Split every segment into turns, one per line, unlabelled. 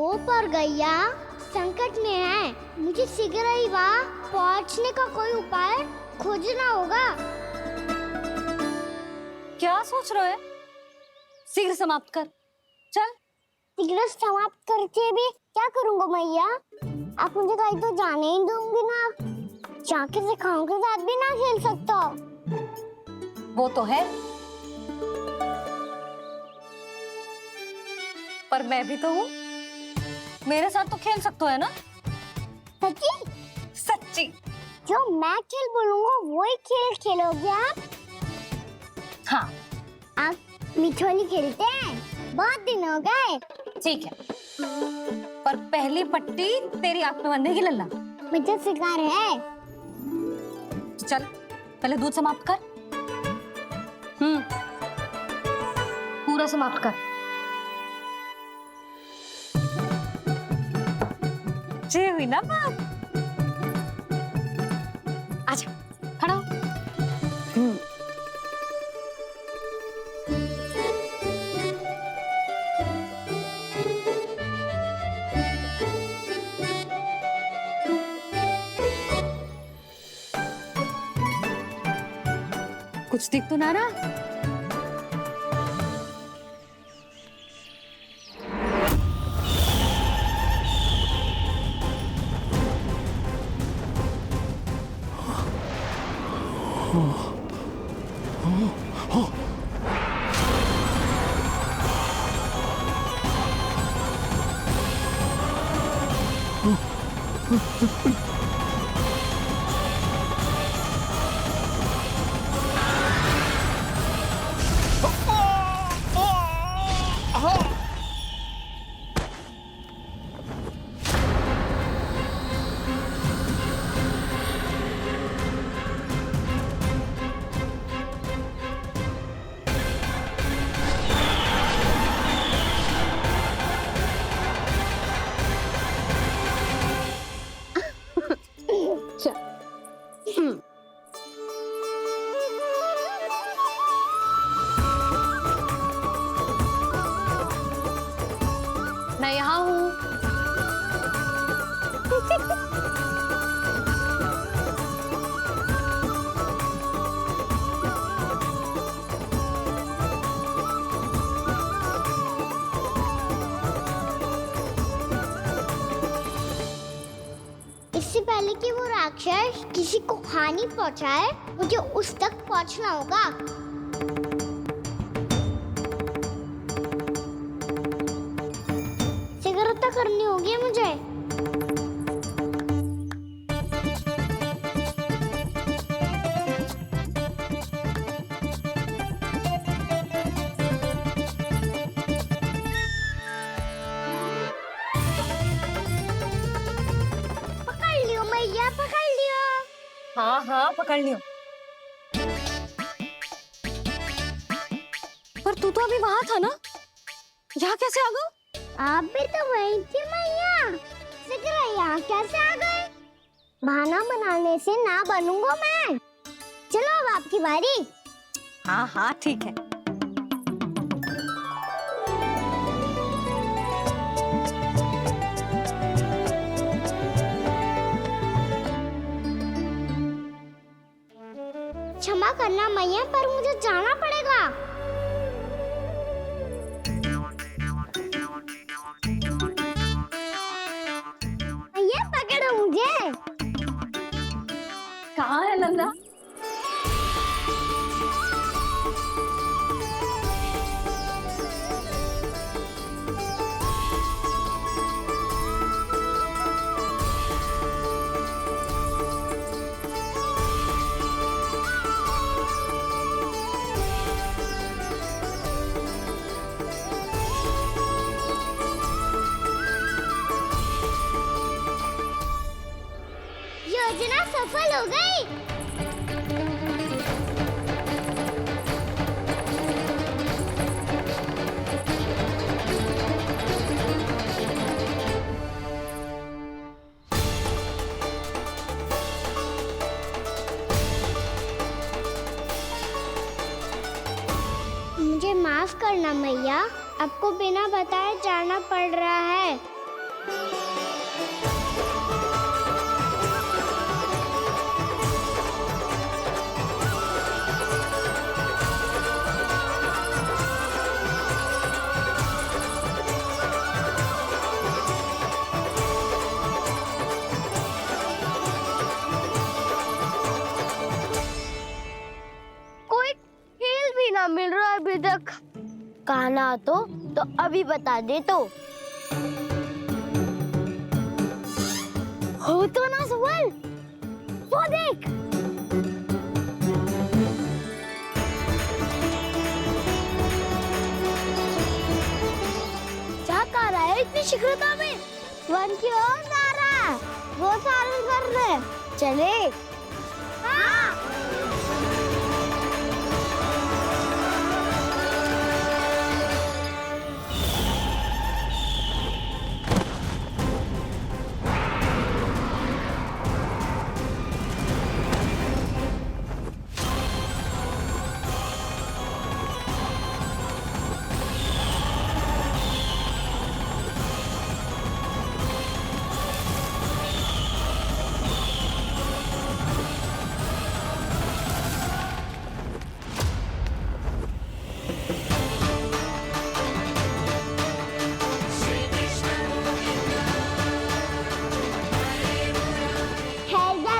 गोप और गैया संकट में है। मुझे शीघ्र ही वहाँ पहुँचने का कोई उपाय खोजना होगा।
क्या सोच रहे है? शीघ्र समाप्त कर, चल।
शीघ्र समाप्त करके भी क्या करूँगा मैया? आप मुझे कहीं तो जाने ही दूंगी ना। जाके सिखाओं के साथ भी ना खेल सकता।
वो तो है, पर मैं भी तो हूँ, मेरे साथ तो खेल सकते हो है ना?
सच्ची?
सच्ची।
जो मैं खेल बोलूँगा वही खेल खेलोगे आप?
हाँ।
आप मिठोली खेलते हैं? बहुत दिन हो गए।
ठीक है, पर पहली पट्टी तेरी आंख में बनने की लल्ला।
मुझे शिकार है।
चल, पहले दूध समाप्त कर। पूरा समाप्त कर। जे हुई ना बात। आजा, खड़ा हो। कुछ दिख तो ना रहा? मैं यहाँ हूँ।
इससे पहले कि वो राक्षस किसी को हानि पहुंचाए, मुझे उस तक पहुंचना होगा। शीघ्रता करनी होगी मुझे। पकड़ लियो मैया, पकड़ लियो।
हाँ हाँ, पकड़ लियो। पर तू तो अभी वहां था ना, यहाँ कैसे आ गया?
आप भी तो वही थी मैया। शीघ्र यहाँ कैसे आ गए? बहाना बनाने से ना बनूंगा मैं। चलो अब आपकी बारी।
हाँ हाँ, ठीक है।
क्षमा करना मैया, पर मुझे जाना पड़ेगा। मैया पकड़ो मुझे।
कहाँ है लल्ला?
योजना सफल हो गई। मुझे माफ करना मैया, आपको बिना बताए जाना पड़ रहा है। कोई खेल भी ना मिल रहा है अभी तक। कहना तो अभी बता दे तो। हो तो ना सवाल, वो देख। क्या कर रहा है इतनी शीघ्रता में? वन की ओर जा रहा है, वो सारे कर रहे। चले। हाँ।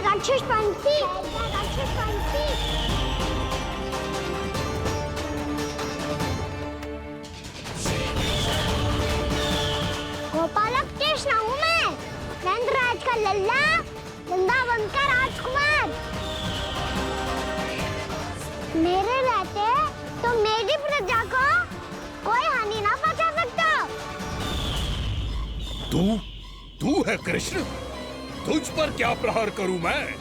राक्षसपंथी, राक्षसपंथी। गोपालक कृष्ण हूँ मैं, नंदराज का लल्ला, वृंदावन का राजकुमार। मेरे रहते तो मेरी प्रजा को कोई हानि ना पहुंचा सकता।
तू है कृष्ण? तुझ पर क्या प्रहार करूं मैं?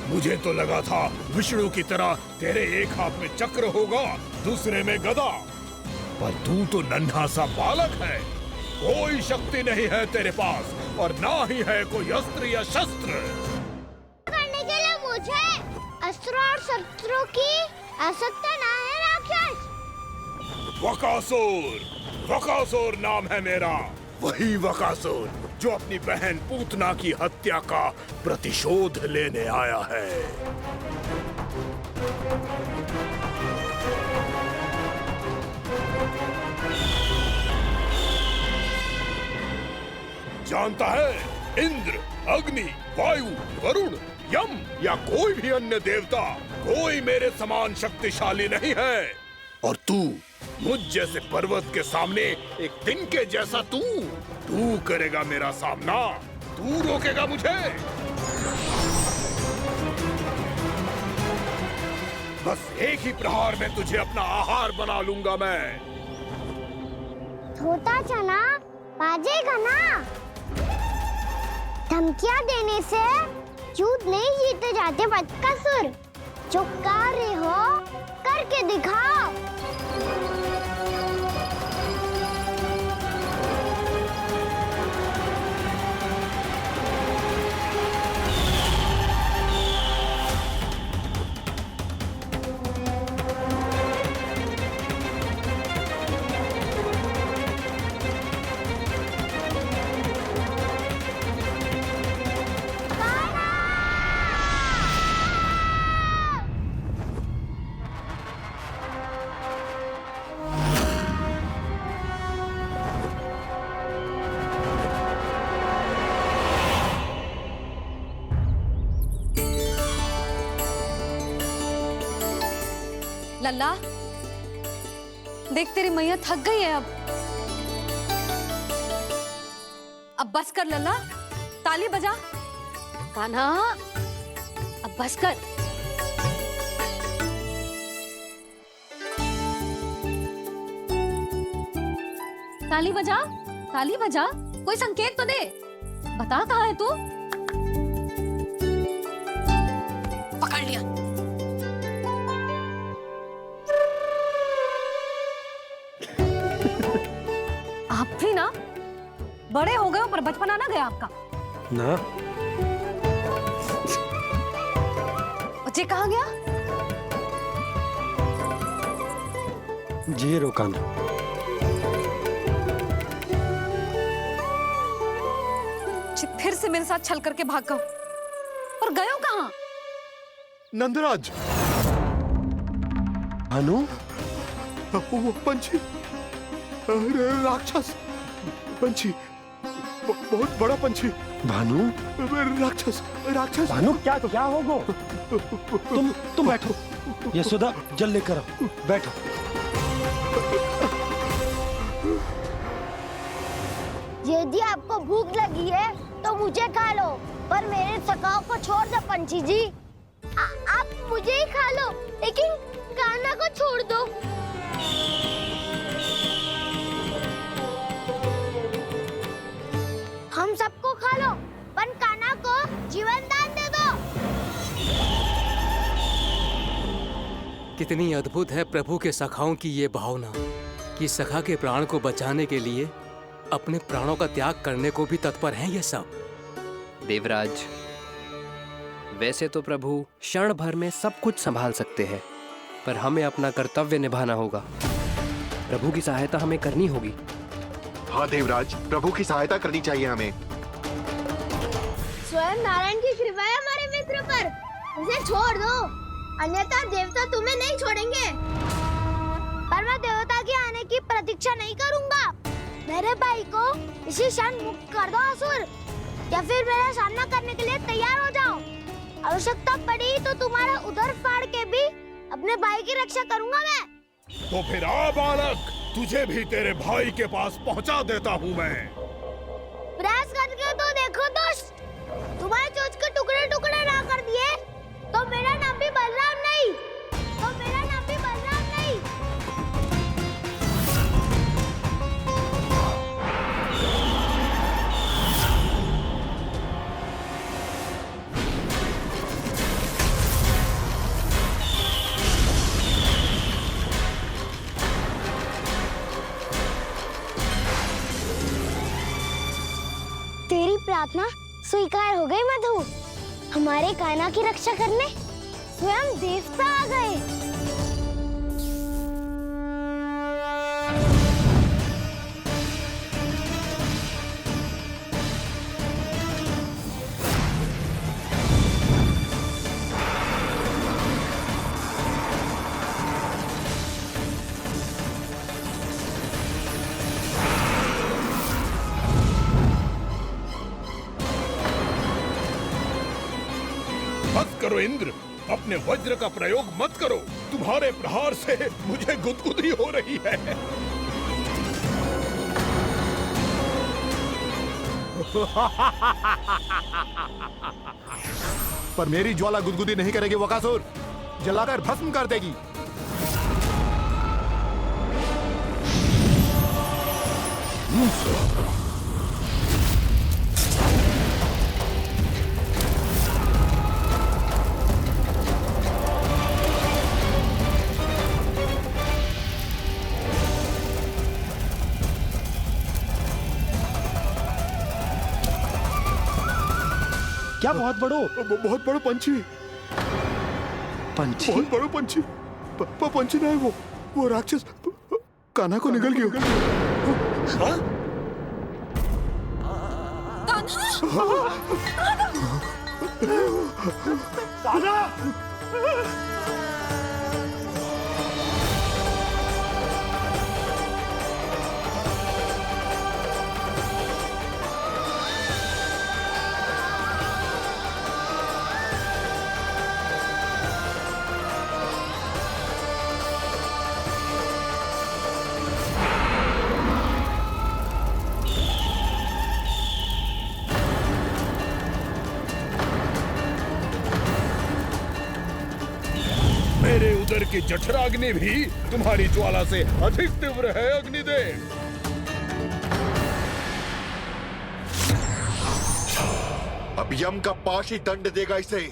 मुझे तो लगा था विष्णु की तरह तेरे एक हाथ में चक्र होगा, दूसरे में गदा, पर तू तो नन्हा सा बालक है। कोई शक्ति नहीं है तेरे पास और ना ही है कोई अस्त्र या शस्त्र।
करने के लिए मुझे अस्त्र और शस्त्रों की आवश्यकता ना है राक्षस।
वकासुर, वकासुर नाम है मेरा, वही वकासुर जो अपनी बहन पूतना की हत्या का प्रतिशोध लेने आया है। जानता है, इंद्र, अग्नि, वायु, वरुण, यम या कोई भी अन्य देवता, कोई मेरे समान शक्तिशाली नहीं है। और तू, मुझ जैसे पर्वत के सामने एक तिनके जैसा तू करेगा मेरा सामना? तू रोकेगा मुझे? बस एक ही प्रहार में तुझे अपना आहार बना लूंगा मैं।
छोटा चना बाजेगा ना। धमकियां देने से युद्ध नहीं जीते जाते बदकसूर। जो कार्य हो करके दिखाओ।
लल्ला, देख तेरी मैया थक गई है अब बस कर लल्ला, ताली बजा। कान्हा, अब बस कर। ताली बजा, ताली बजा, कोई संकेत तो दे, बता कहाँ है तू? पकड़ लिया। आप भी ना बड़े हो गए हो पर बचपना ना गया आपका
ना।
बच्चे कहाँ गया?
जी रोकाना।
परीक्षित फिर से मेरे साथ छल करके भाग गयो। और गयो कहाँ?
नंदराज। भानु, वो पंछी, राक्षस पंछी, बहुत बड़ा पंछी। भानु, राक्षस राक्षस।
भानु, क्या क्या होगा? तुम बैठो। यशोदा, जल लेकर आओ, बैठो।
यदि आपको भूख लगी है तो मुझे खा लो, पर मेरे सखाओं को छोड़ दो पंछी जी। आप मुझे ही खा लो, लेकिन कान्हा को छोड़ दो। हम सबको खा लो, पर कान्हा को जीवन दान दे दो।
कितनी अद्भुत है प्रभु के सखाओं की ये भावना कि सखा के प्राण को बचाने के लिए अपने प्राणों का त्याग करने को भी तत्पर हैं ये सब।
देवराज, वैसे तो प्रभु क्षण भर में सब कुछ संभाल सकते हैं, पर हमें अपना कर्तव्य निभाना होगा। प्रभु की सहायता हमें करनी होगी।
हाँ देवराज, प्रभु की सहायता करनी चाहिए हमें।
स्वयं नारायण की कृपा है हमारे मित्र पर, उसे छोड़ दो, अन्यथा देवता तुम्हें नहीं छोड़ेंगे। पर मैं देवता के आने की प्रतीक्षा नहीं करूंगा। मेरे भाई को इसी क्षण मुक्त कर दो असुर, या फिर मेरा सामना करने के लिए तैयार हो जाओ। आवश्यकता पड़ी तो तुम्हारा उधर फाड़ के भी अपने भाई की रक्षा करूंगा मैं।
तो फिर आ बालक, तुझे भी तेरे भाई के पास पहुंचा देता हूँ मैं।
प्रयास करके तो देखो दोस्त, तुम्हारे चोंच के टुकड़े टुकड़े ना कर दिए तो मेरा नाम भी बलराम नहीं, तो मेरा नाम भी बलराम नहीं। तेरी प्रार्थना स्वीकार हो गई मधु। हमारे कान्हा की रक्षा करने स्वयं देवता आ गए।
मत करो इंद्र, अपने वज्र का प्रयोग मत करो। तुम्हारे प्रहार से मुझे गुदगुदी हो रही है।
पर मेरी ज्वाला गुदगुदी नहीं करेगी वकासुर, जलाकर भस्म कर देगी।
क्या बहुत बड़ो?
बहुत बड़ा पंछी।
पंछी?
बहुत बड़ा पंछी। पंछी नहीं, वो राक्षस कान्हा को निगल गया।
हाँ? मेरे उदर की जठराग्नि भी तुम्हारी ज्वाला से अधिक तीव्र है अग्निदेव।
अब यम का पाश ही दंड देगा इसे।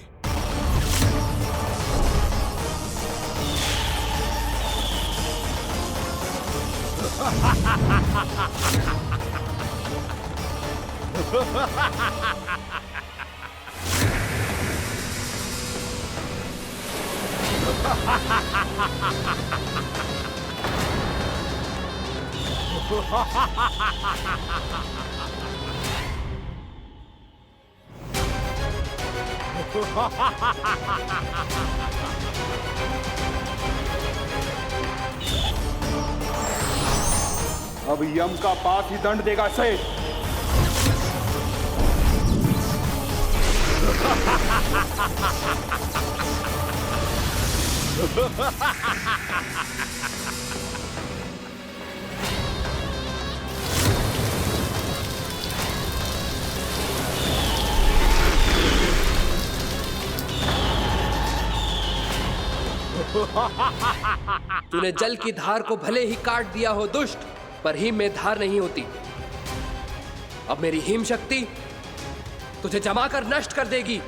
अब यम का पास ही दंड देगा शेष।
तूने जल की धार को भले ही काट दिया हो दुष्ट, पर हिम में धार नहीं होती। अब मेरी हिम शक्ति तुझे जमाकर नष्ट कर देगी।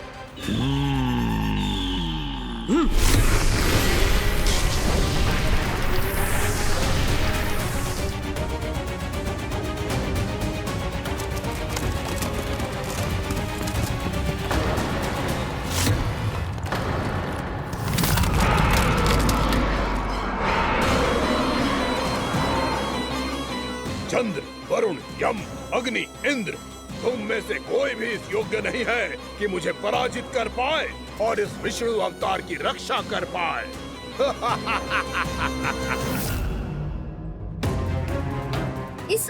चंद्र, वरुण, यम, अग्नि, इंद्र, तुम में से कोई भी इस योग्य नहीं है कि मुझे पराजित कर पाए और इस विष्णु अवतार की रक्षा कर पाए।
इस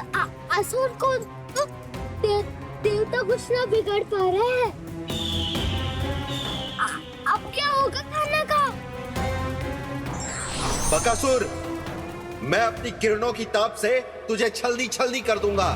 असुर को तो देवता कुछ ना बिगाड़ पा रहे हैं। अब क्या होगा खाना का?
बकासुर, मैं अपनी किरणों की ताप से तुझे छलनी छलनी कर दूंगा।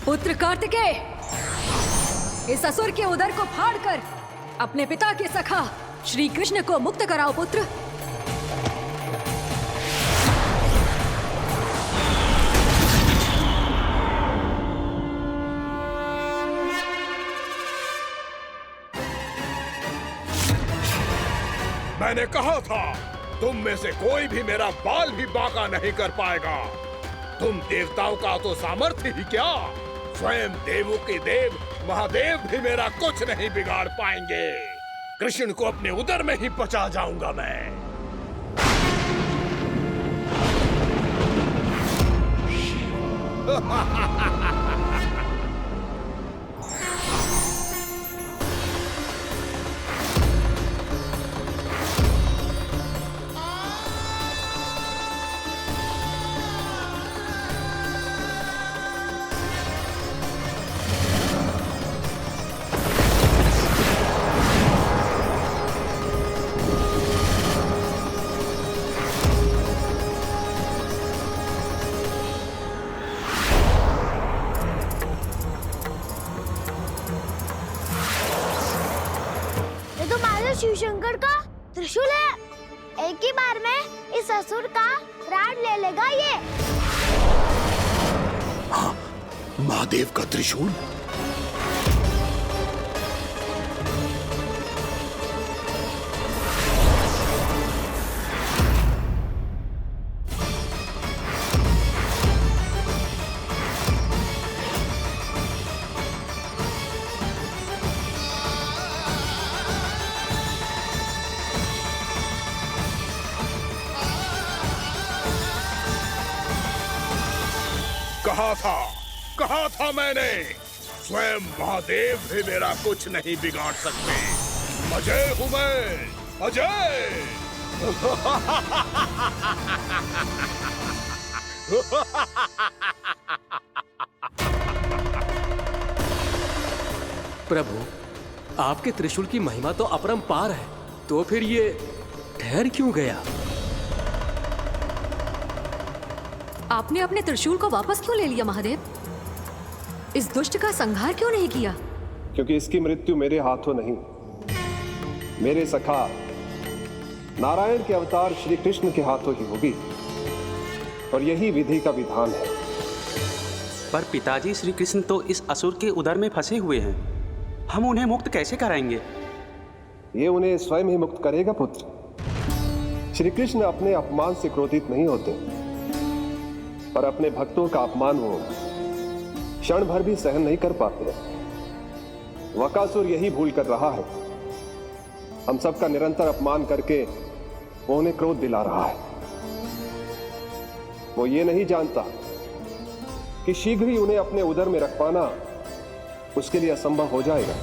पुत्र कार्तिकेय, इस असुर के उदर को फाड़कर अपने पिता के सखा श्री कृष्ण को मुक्त कराओ पुत्र।
मैंने कहा था, तुम में से कोई भी मेरा बाल भी बांका नहीं कर पाएगा। तुम देवताओं का तो सामर्थ्य ही क्या, स्वयं देवों के देव महादेव भी मेरा कुछ नहीं बिगाड़ पाएंगे। कृष्ण को अपने उदर में ही पचा जाऊंगा मैं।
शिव शंकर का त्रिशूल है। एक ही बार में इस असुर का प्राण ले लेगा ये।
हाँ, महादेव का त्रिशूल। कहा था मैंने, स्वयं महादेव भी मेरा कुछ नहीं बिगाड़ सकते। अजय हूं मैं, अजय।
प्रभु, आपके त्रिशूल की महिमा तो अपरंपार है, तो फिर ये ठहर क्यों गया?
आपने अपने त्रिशूल को वापस क्यों ले लिया महादेव? इस दुष्ट का संहार क्यों नहीं किया?
क्योंकि इसकी मृत्यु मेरे हाथों नहीं, मेरे सखा नारायण के अवतार श्री कृष्ण के हाथों ही होगी, और यही विधि का विधान है।
पर पिताजी, श्री कृष्ण तो इस असुर के उदर में फंसे हुए हैं, हम उन्हें मुक्त कैसे कराएंगे?
ये उन्हें स्वयं ही मुक्त करेगा पुत्र। श्री कृष्ण अपने अपमान से क्रोधित नहीं होते, पर अपने भक्तों का अपमान वो क्षण भर भी सहन नहीं कर पाते। वकासुर यही भूल कर रहा है, हम सबका निरंतर अपमान करके वो उन्हें क्रोध दिला रहा है। वो ये नहीं जानता कि शीघ्र ही उन्हें अपने उदर में रख पाना उसके लिए असंभव हो जाएगा।